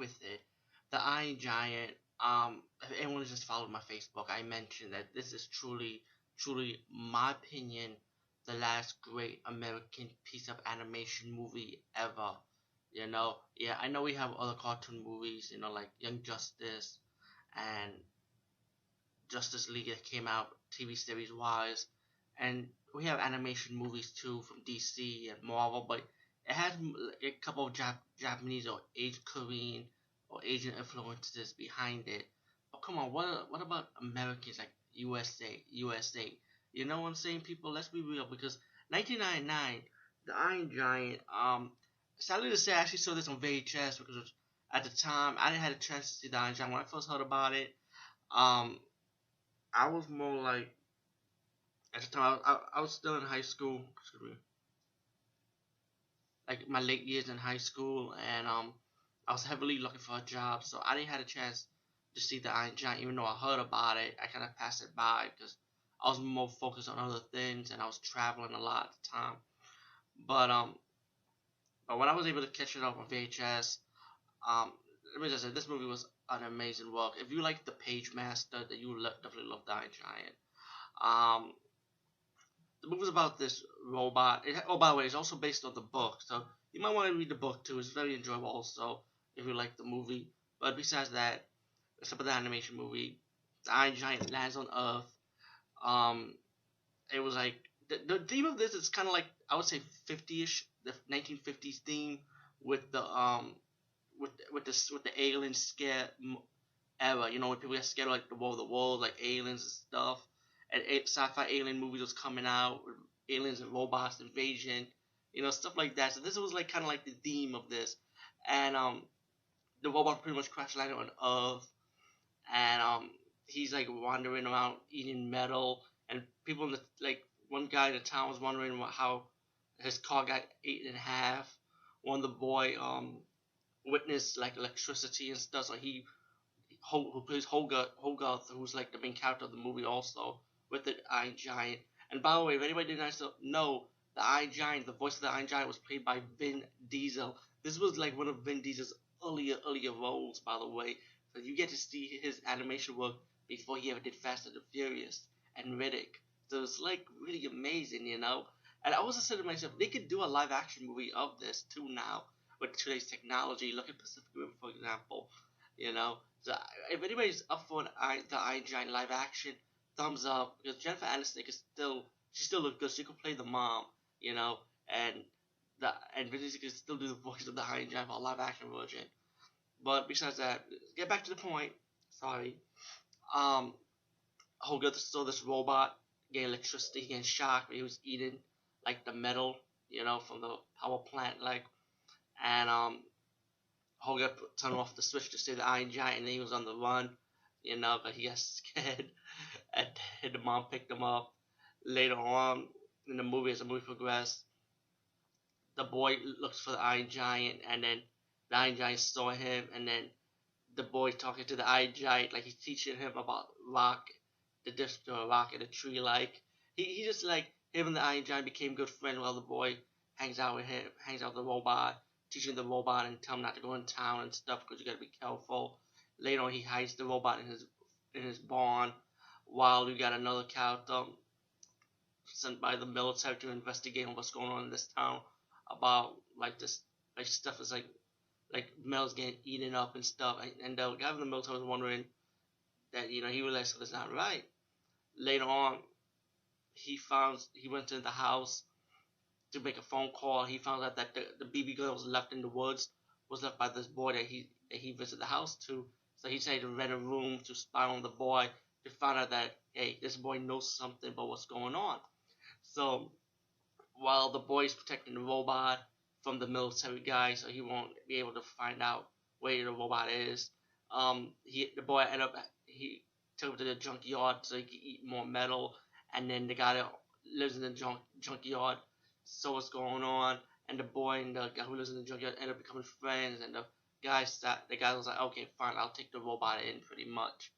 with it. The Iron Giant. If anyone just followed my Facebook, I mentioned that this is truly, my opinion, the last great American piece of animation movie ever. Yeah, I know we have other cartoon movies, like Young Justice and Justice League that came out TV series wise, and we have animation movies too from DC and Marvel, but it has a couple of Japanese or Korean or Asian influences behind it. But come on, what about Americans like USA? You know what I'm saying, people? Let's be real, because 1999, The Iron Giant. Sadly to say, I actually saw this on VHS because at the time I didn't have a chance to see The Iron Giant when I first heard about it. Um, I was more like at the time I was still in high school, excuse me, like my late years in high school, and I was heavily looking for a job, so I didn't have a chance to see the Iron Giant. Even though I heard about it, I kind of passed it by because I was more focused on other things, and I was traveling a lot at the time. But but when I was able to catch it up on VHS, let me just say this movie was an amazing work. If you like the Page Master, then you definitely love the Iron Giant. Um, the movie's about this robot. Oh, by the way, it's also based on the book, so you might want to read the book too. It's very enjoyable, also, if you like the movie. But besides that, it's about the animation movie. The Iron Giant lands on Earth. Um, it was like the theme of this is kind of like, I would say, 50ish, the 1950s theme with the with the alien scare era. When people get scared of, like, the War of the Worlds, like aliens and stuff, and sci-fi alien movies was coming out, aliens and robots invasion, stuff like that. So this was like kind of like the theme of this, and the robot pretty much crash landed on Earth, and he's like wandering around eating metal, and people in the, like, one guy in the town was wondering how his car got eaten in half. One of the boy witnessed like electricity and stuff, so who plays Hogarth, who's like the main character of the movie, also with the Iron Giant. And by the way, if anybody didn't know, the Iron Giant, the voice of the Iron Giant, was played by Vin Diesel. This was like one of Vin Diesel's earlier roles, by the way. So you get to see his animation work before he ever did Fast and the Furious and Riddick. So it's like really amazing. And I also said to myself, they could do a live action movie of this too now with today's technology. Look at Pacific Rim, for example. So if anybody's up for the Iron Giant live action, thumbs up, because Jennifer Aniston she still looks good. She could play the mom, and Vin Diesel can still do the voice of the Iron Giant for a live action version. But besides that, get back to the point. Sorry. Um, Hogarth saw this robot getting electricity, getting shocked when he was eating like the metal, from the power plant, like, and Hogarth turned off the switch to save the Iron Giant, and he was on the run, but he got scared, and the mom picked him up. Later on in the movie, as the movie progressed, the boy looks for the Iron Giant, and then the Iron Giant saw him, and then the boy talking to the Iron Giant, like he's teaching him about rock, the difference between a rock and a tree. Like he just, like, him and the Iron Giant became good friends while the boy hangs out with the robot, teaching the robot and tell him not to go in town and stuff because you gotta be careful. Later on, he hides the robot in his barn, while we got another character sent by the military to investigate what's going on in this town about, like, this, like, stuff is like metal's getting eaten up and stuff, and the guy from the military was wondering that, he realized something's not right. Later on, he went to the house to make a phone call. He found out that the BB gun was left in the woods, was left by this boy that he visited the house to. So he decided to rent a room to spy on the boy, to find out that, hey, this boy knows something about what's going on. So while the boy is protecting the robot from the military guy, so he won't be able to find out where the robot is, the boy he took him to the junkyard so he could eat more metal, and then the guy that lives in the junkyard saw what's going on, and the boy and the guy who lives in the junkyard end up becoming friends, and the guy was like, okay, fine, I'll take the robot in, pretty much.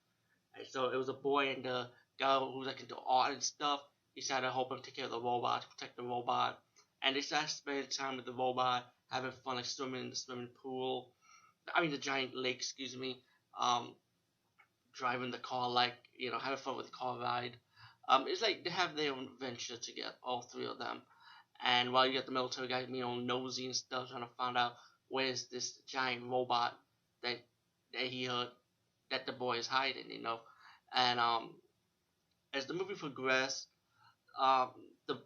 And so it was a boy and the guy who was like into art and stuff. He decided to help him take care of the robot, to protect the robot, and they started spending time with the robot, having fun, like swimming in the swimming pool. I mean the giant lake, excuse me. Um, Driving the car, like having fun with the car ride. It's like they have their own adventure together, all three of them. And while you get the military guy being all nosy and stuff, trying to find out where's this giant robot that that he heard that the boy is hiding. And as the movie progressed, um, the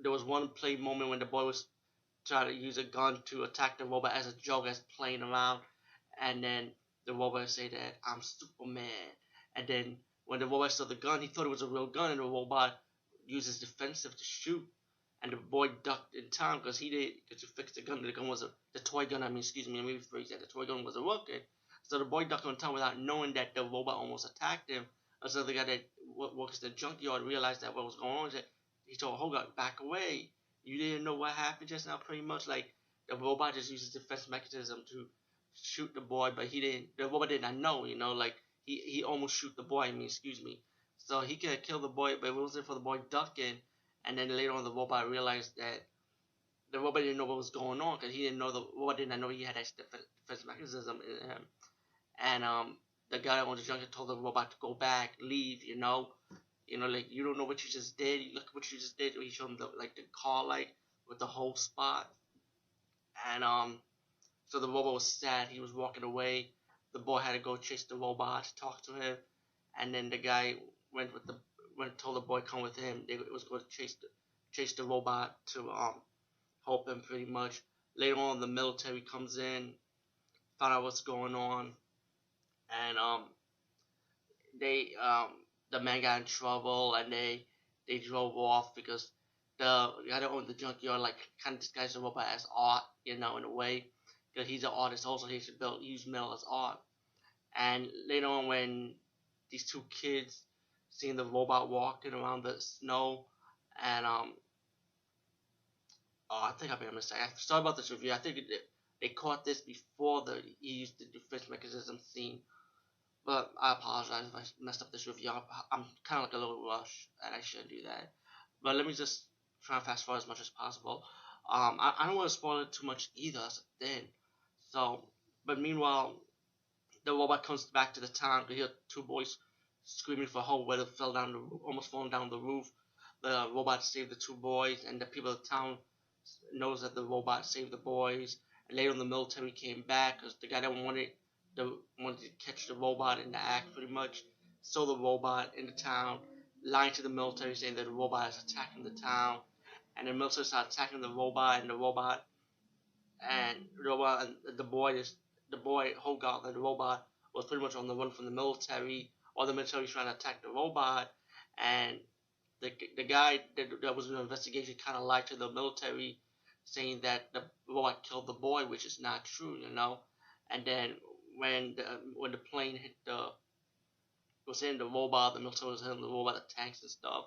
there was one play moment when the boy was trying to use a gun to attack the robot as a joke, as playing around, and then the robot say that I'm Superman, and then when the robot saw the gun, he thought it was a real gun, and the robot uses defensive to shoot, and the boy ducked in time because he did because to fix the gun. The gun was the toy gun. I mean, excuse me, let me rephrase that. The toy gun wasn't working, so the boy ducked on time without knowing that the robot almost attacked him. And so the guy that works the junkyard realized that what was going on. He told Hogarth, back away. You didn't know what happened just now, pretty much. Like the robot just uses defense mechanism to shoot the boy, but he didn't. The robot did not know. Like he almost shoot the boy. I mean, excuse me. So he could have killed the boy, but it wasn't for the boy ducking. And then later on, the robot realized that the robot didn't know what was going on because he didn't know the robot did not know he had that defense mechanism in him. And the guy on the junket told the robot to go back, leave. Like you don't know what you just did. Look what you just did. He showed him the car light with the whole spot, and so the robot was sad. He was walking away. The boy had to go chase the robot to talk to him, and then the guy told the boy come with him. They was going to chase the robot to help him pretty much. Later on, the military comes in, found out what's going on, and they the man got in trouble, and they drove off because the guy that owned the junkyard like kind of disguised the robot as art, in a way, because he's an artist also. He should use metal as art. And later on, when these two kids seeing the robot walking around the snow, and oh, I think I made a mistake. Sorry about this review. I think they caught this before he used the defense mechanism scene. But I apologize if I messed up this review. I'm kind of like a little rushed, and I shouldn't do that. But let me just try and fast forward as much as possible. I don't want to spoil it too much either, as a thing. So, but meanwhile, the robot comes back to the town. You hear two boys screaming for help, where they almost falling down the roof. The robot saved the two boys, and the people of the town knows that the robot saved the boys. And later on, the military came back because the guy that wanted to catch the robot in the act, pretty much, saw the robot in the town, lying to the military, saying that the robot is attacking the town. And the military started attacking the robot, and the boy Hogarth, and the robot was pretty much on the run from the military, or the military was trying to attack the robot, and the guy that was doing the investigation kind of lied to the military, saying that the robot killed the boy, which is not true. And then when the plane hit was hitting the robot, the military was hitting the robot, the tanks and stuff.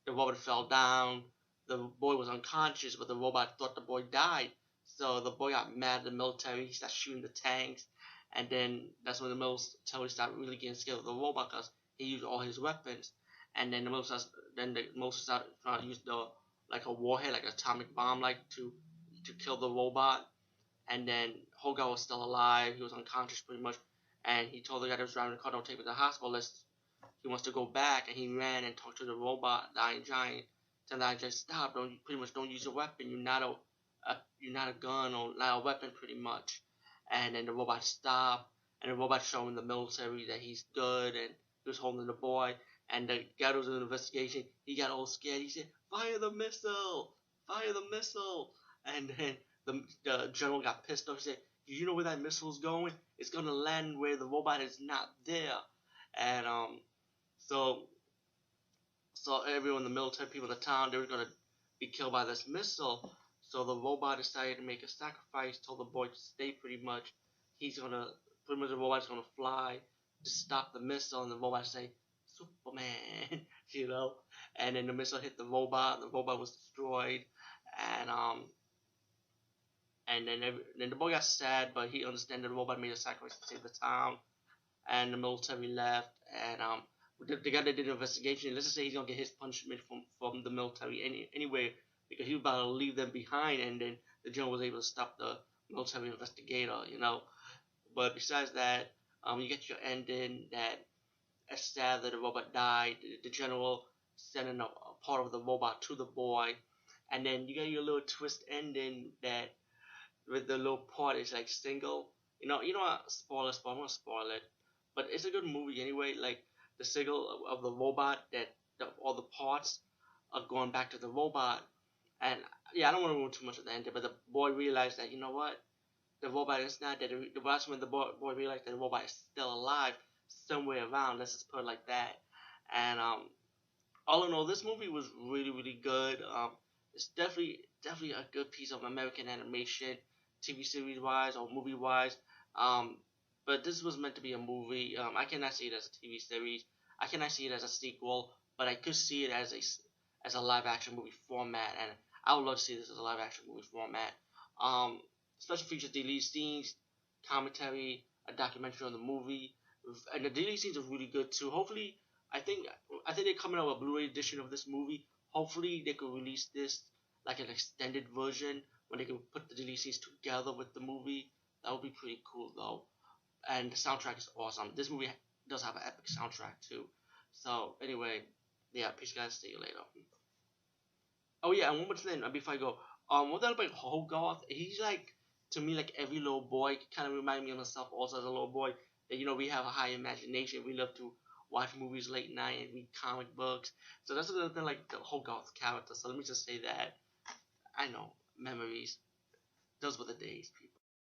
The robot fell down. The boy was unconscious, but the robot thought the boy died. So the boy got mad at the military. He started shooting the tanks, and then that's when the military started really getting scared of the robot because he used all his weapons. And then the military started trying to use like a warhead, like an atomic bomb, like to kill the robot. And then Hogarth was still alive. He was unconscious pretty much, and he told the guy that was driving the car, "Don't take me to the hospital. He wants to go back." And he ran and talked to the robot, the Iron Giant, telling the Iron Giant, "Stop! Don't use a weapon. You're not a gun or not a weapon, pretty much." And then the robot stopped, and the robot showing the military that he's good, and he was holding the boy. And the guy that was in the investigation, he got all scared. He said, "Fire the missile! Fire the missile!" And then the general got pissed off. He said, "You know where that missile's going? It's gonna land where the robot is not there." And so everyone, the military people in the town, they were gonna be killed by this missile. So the robot decided to make a sacrifice. Told the boy to stay. Pretty much, the robot's gonna fly to stop the missile, and the robot say, "Superman," you know. And then the missile hit the robot. The robot was destroyed, and then the boy got sad, but he understood that the robot made a sacrifice to save the town, and the military left, and the guy that did the investigation, let's just say he's gonna get his punishment from the military anyway, because he was about to leave them behind, and then the general was able to stop the military investigator. But besides that, you get your ending that it's sad that the robot died. The general sending a part of the robot to the boy, and then you get your little twist ending that with the little part is like single. Spoiler. I'm gonna spoil it, but it's a good movie anyway. Like the single of the robot that all the parts are going back to the robot, and yeah, I don't want to ruin too much of the ending, but the boy realized that what the robot is not dead. That's when the boy realized that the robot is still alive somewhere around. Let's just put it like that. And all in all, this movie was really really good. It's definitely a good piece of American animation, TV series wise or movie wise. Um, but this was meant to be a movie. I cannot see it as a TV series. I cannot see it as a sequel, but I could see it as a live action movie format, and I would love to see this as a live action movie format. Um, Special features deleted scenes, commentary, a documentary on the movie, and the deleted scenes are really good too. Hopefully, I think I think they're coming out with a Blu-ray edition of this movie. Hopefully, they could release this like an extended version when they can put the deleted scenes together with the movie. That would be pretty cool though. And the soundtrack is awesome. This movie does have an epic soundtrack too. So anyway, yeah, peace guys. See you later. Oh yeah, and one more thing before I go. What that about Hogarth? He's like to me like every little boy. Kind of remind me of myself also as a little boy. That we have a high imagination. We love to watch movies late night and read comic books. So that's another thing like the Hogarth character. So let me just say that I know memories. Those were the days, people.